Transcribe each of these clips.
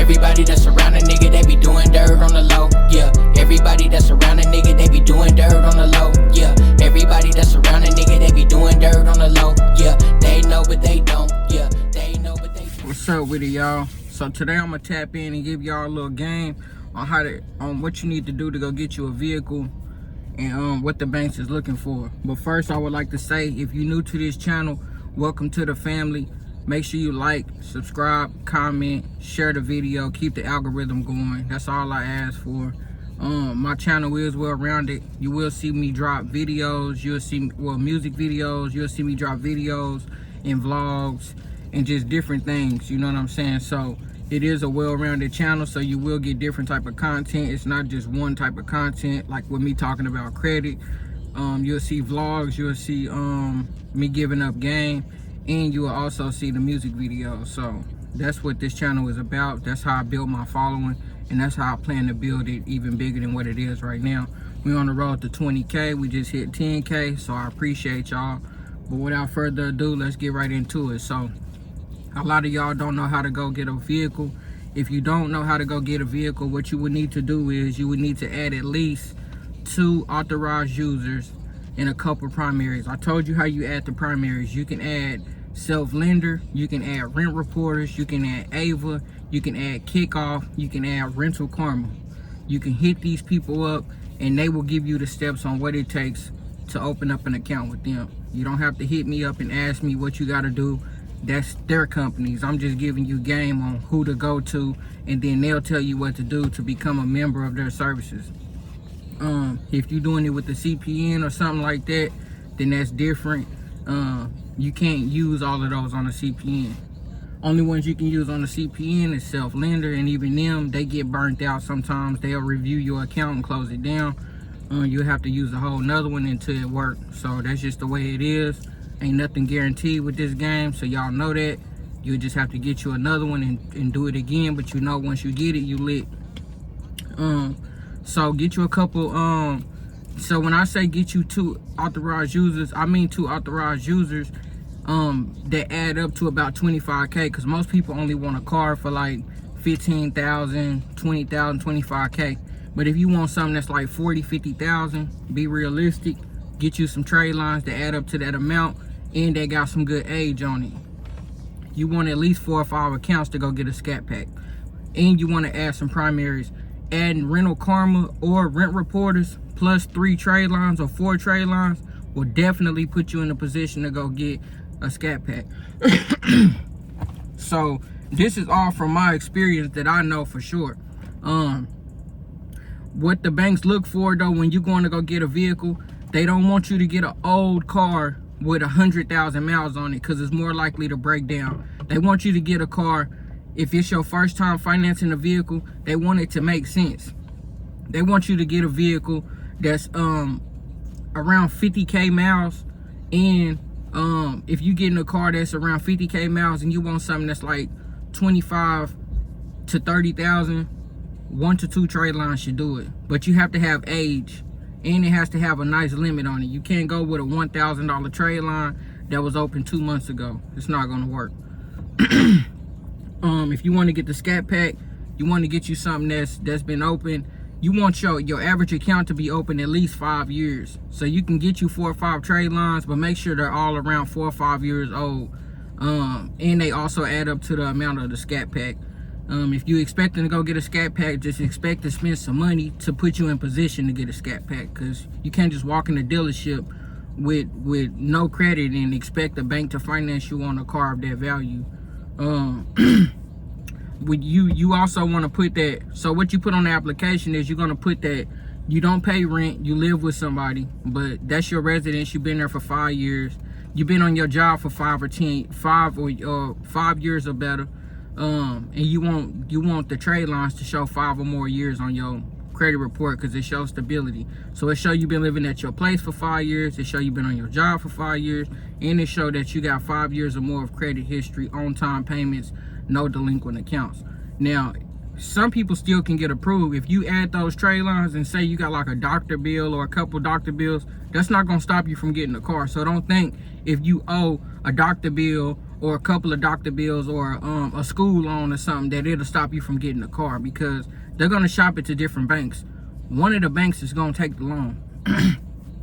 Everybody that's around a nigga, they be doing dirt on the low, yeah. Everybody that's around a nigga, they be doing dirt on the low, yeah. Everybody that's around a nigga, they be doing dirt on the low, yeah. They know but they don't, yeah. They know but they don't. What's up with it, y'all? So today I'm gonna tap in and give y'all a little game on what you need to do to go get you a vehicle and what the banks is looking for. But first, I would like to say, if you're new to this channel, welcome to the family. Make sure you like, subscribe, comment, share the video, keep the algorithm going. That's all I ask for. My channel is well-rounded. You will see me drop videos. You'll see, music videos. You'll see me drop videos and vlogs and just different things. You know what I'm saying? So it is a well-rounded channel, so you will get different type of content. It's not just one type of content, like with me talking about credit. You'll see vlogs. You'll see me giving up game. And you will also see the music videos. So that's what this channel is about. That's how I built my following, and that's how I plan to build it even bigger than what it is right now. We're on the road to 20K. We just hit 10K, so I appreciate y'all. But without further ado, let's get right into it. So a lot of y'all don't know how to go get a vehicle. If you don't know how to go get a vehicle, what you would need to do is you would need to add at least 2 authorized users and a couple primaries. I told you how you add the primaries. You can add self-lender, you can add rent reporters, you can add Ava, you can add Kickoff, you can add Rental Karma. You can hit these people up and they will give you the steps on what it takes to open up an account with them. You don't have to hit me up and ask me what you got to do. That's their companies. I'm just giving you game on who to go to, and then they'll tell you what to do to become a member of their services. If you're doing it with the CPN or something like that, then that's different. You can't use all of those on the CPN. Only ones you can use on the CPN is self-lender, and even them, they get burnt out sometimes. They'll review your account and close it down. You'll have to use a whole nother one until it works. So that's just the way it is. Ain't nothing guaranteed with this game, so y'all know that. You'll just have to get you another one and do it again, but you know once you get it, you lit. So get you a couple, so when I say get you 2 authorized users, I mean 2 authorized users that add up to about 25K, because most people only want a car for like 15,000, 20,000, 25K. But if you want something that's like 40, 50,000, be realistic, get you some trade lines that add up to that amount, and they got some good age on it. You want at least 4 or 5 accounts to go get a scat pack, and you want to add some primaries. Adding Rental Karma or rent reporters plus 3 trade lines or 4 trade lines will definitely put you in a position to go get a scat pack. So this is all from my experience that I know for sure. What the banks look for though when you're going to go get a vehicle, they don't want you to get an old car with 100,000 miles on it, because it's more likely to break down. They want you to get a car, if it's your first time financing a vehicle, they want it to make sense. They want you to get a vehicle that's around 50K miles, and if you get in a car that's around 50K miles and you want something that's like 25 to 30,000, 1 to 2 trade lines should do it. But you have to have age, and it has to have a nice limit on it. You can't go with a $1,000 trade line that was open 2 months ago. It's not gonna work. If you want to get the scat pack, you want to get you something that's been open. You want your average account to be open at least 5 years. So you can get you 4 or 5 trade lines, but make sure they're all around 4 or 5 years old. And they also add up to the amount of the scat pack. If you're expecting to go get a scat pack, just expect to spend some money to put you in position to get a scat pack, because you can't just walk in the dealership with no credit and expect the bank to finance you on a car of that value. You also want to put that, so what you put on the application is you're going to put that you don't pay rent, you live with somebody, but that's your residence, you've been there for 5 years, you've been on your job for 5 years or better, and you want the trade lines to show 5 or more years on your credit report, because it shows stability. So it show you've been living at your place for 5 years, it show you've been on your job for 5 years, and it show that you got 5 years or more of credit history, on time payments, no delinquent accounts. Now, some people still can get approved. If you add those trade lines and say you got like a doctor bill or a couple doctor bills, that's not gonna stop you from getting a car. So don't think if you owe a doctor bill or a couple of doctor bills, or a school loan or something, that it'll stop you from getting a car, because they're gonna shop it to different banks. One of the banks is gonna take the loan.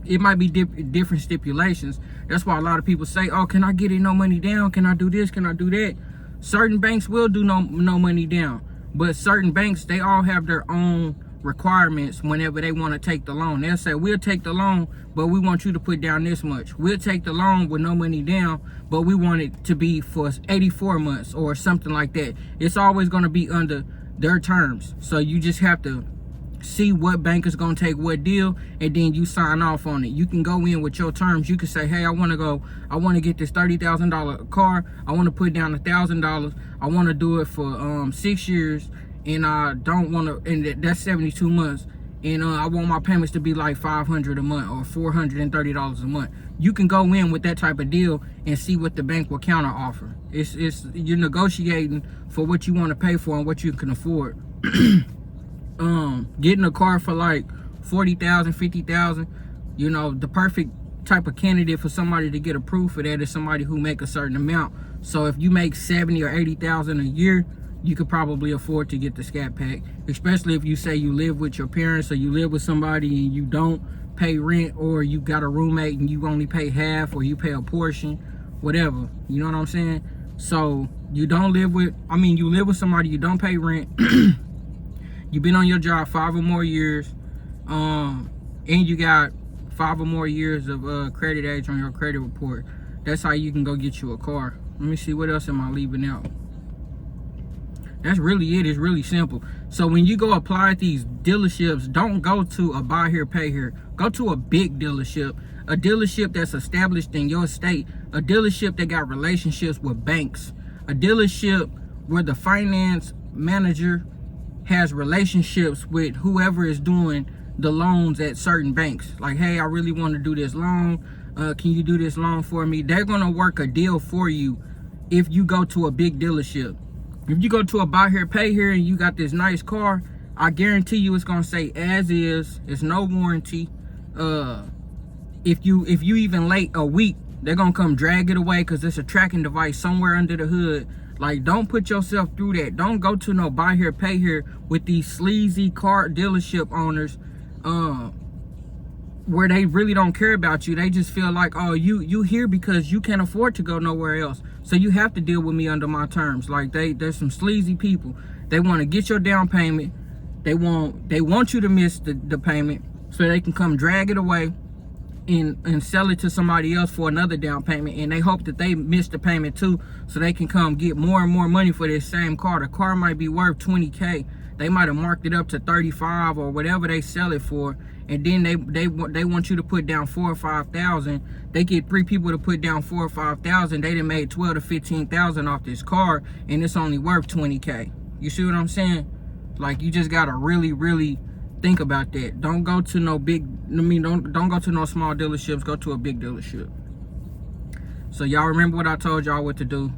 It might be different stipulations. That's why a lot of people say, oh, can I get it no money down? Can I do this? Can I do that? Certain banks will do no money down, but certain banks, they all have their own requirements whenever they want to take the loan. They'll say, we'll take the loan, but we want you to put down this much. We'll take the loan with no money down, but we want it to be for 84 months or something like that. It's always going to be under their terms. So you just have to see what bank is going to take what deal, and then you sign off on it. You can go in with your terms. You can say, hey, I want to get this $30,000 car. I want to put down $1,000. I want to do it for 6 years, and I don't want to, and that's 72 months, and I want my payments to be like $500 a month or $430 a month. You can go in with that type of deal and see what the bank will counter offer. It's you're negotiating for what you want to pay for and what you can afford. Getting a car for like $40,000, $50,000, you know, the perfect type of candidate for somebody to get approved for that is somebody who make a certain amount. So if you make $70,000 or $80,000 a year, you could probably afford to get the Scat Pack, especially if you say you live with your parents, or you live with somebody and you don't pay rent, or you got a roommate and you only pay half, or you pay a portion, whatever. You know what I'm saying? So you don't live with, you live with somebody, you don't pay rent. You've been on your job 5 or more years, and you got 5 or more years of credit age on your credit report. That's how you can go get you a car. Let me see, what else am I leaving out? That's really it. It's really simple. So when you go apply at these dealerships, don't go to a buy here, pay here. Go to a big dealership, a dealership that's established in your state, a dealership that got relationships with banks, a dealership where the finance manager has relationships with whoever is doing the loans at certain banks. Like, hey, I really want to do this loan. Can you do this loan for me? They're going to work a deal for you if you go to a big dealership. If you go to a buy here, pay here, and you got this nice car, I guarantee you it's going to say as is. It's no warranty. If you even late a week, they're going to come drag it away because it's a tracking device somewhere under the hood. Like, don't put yourself through that. Don't go to no buy here, pay here with these sleazy car dealership owners where they really don't care about you. They just feel like, oh, you here because you can't afford to go nowhere else, so you have to deal with me under my terms. Like, there's some sleazy people. They want to get your down payment. They want you to miss the payment so they can come drag it away and sell it to somebody else for another down payment, and they hope that they miss the payment too, so they can come get more and more money for this same car. The car might be worth $20K. They might have marked it up to 35 or whatever they sell it for, and then they want you to put down $4,000 or $5,000. They get 3 people to put down $4,000 or $5,000. They done made $12,000 to $15,000 off this car, and it's only worth $20K. You see what I'm saying? Like, you just gotta really, really think about that. Don't go to no don't go to no small dealerships. Go to a big dealership. So y'all remember what I told y'all what to do.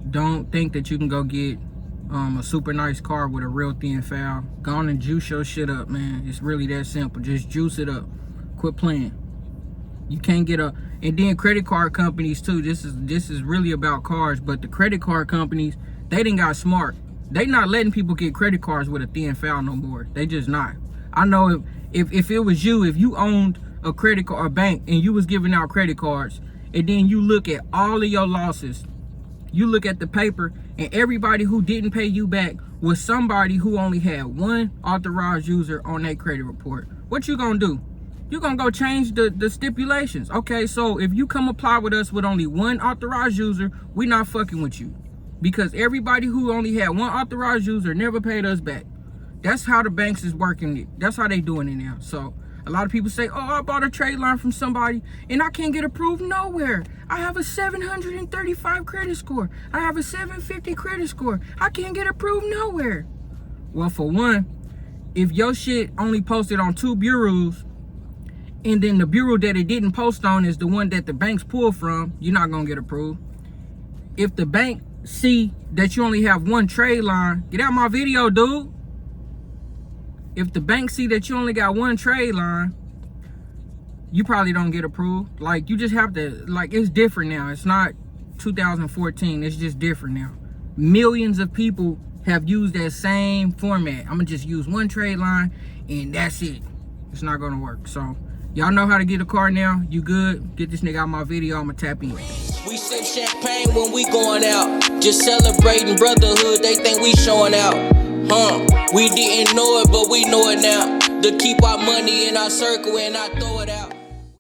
Don't think that you can go get a super nice car with a real thin foul. Go on and juice your shit up, man. It's really that simple. Just juice it up. Quit playing. You can't get and then credit card companies too. This is really about cars, but the credit card companies, they done got smart. They not letting people get credit cards with a thin foul no more. They just not. I know if it was you, if you owned a credit card, a bank, and you was giving out credit cards, and then you look at all of your losses, you look at the paper, and everybody who didn't pay you back was somebody who only had one authorized user on their credit report. What you gonna do? You're gonna go change the stipulations. Okay, so if you come apply with us with only one authorized user, we not fucking with you. Because everybody who only had one authorized user never paid us back. That's how the banks is working it. That's how they doing it now. So a lot of people say, oh, I bought a trade line from somebody and I can't get approved nowhere. I have a 735 credit score. I have a 750 credit score. I can't get approved nowhere. Well, for one, if your shit only posted on 2 bureaus, and then the bureau that it didn't post on is the one that the banks pull from, you're not gonna get approved. If the bank see that you only have one trade line, get out my video, dude. If the bank see that you only got one trade line, you probably don't get approved. Like, you just have to, like, it's different now. It's not 2014. It's just different now. Millions of people have used that same format. I'm gonna just use one trade line and that's it. It's not gonna work. So y'all know how to get a car now. You good? Get this nigga out my video. I'm gonna tap in. We sip champagne when we going out, just celebrating brotherhood. They think we showing out, We didn't know it, but we know it now. To keep our money in our circle and I throw it out.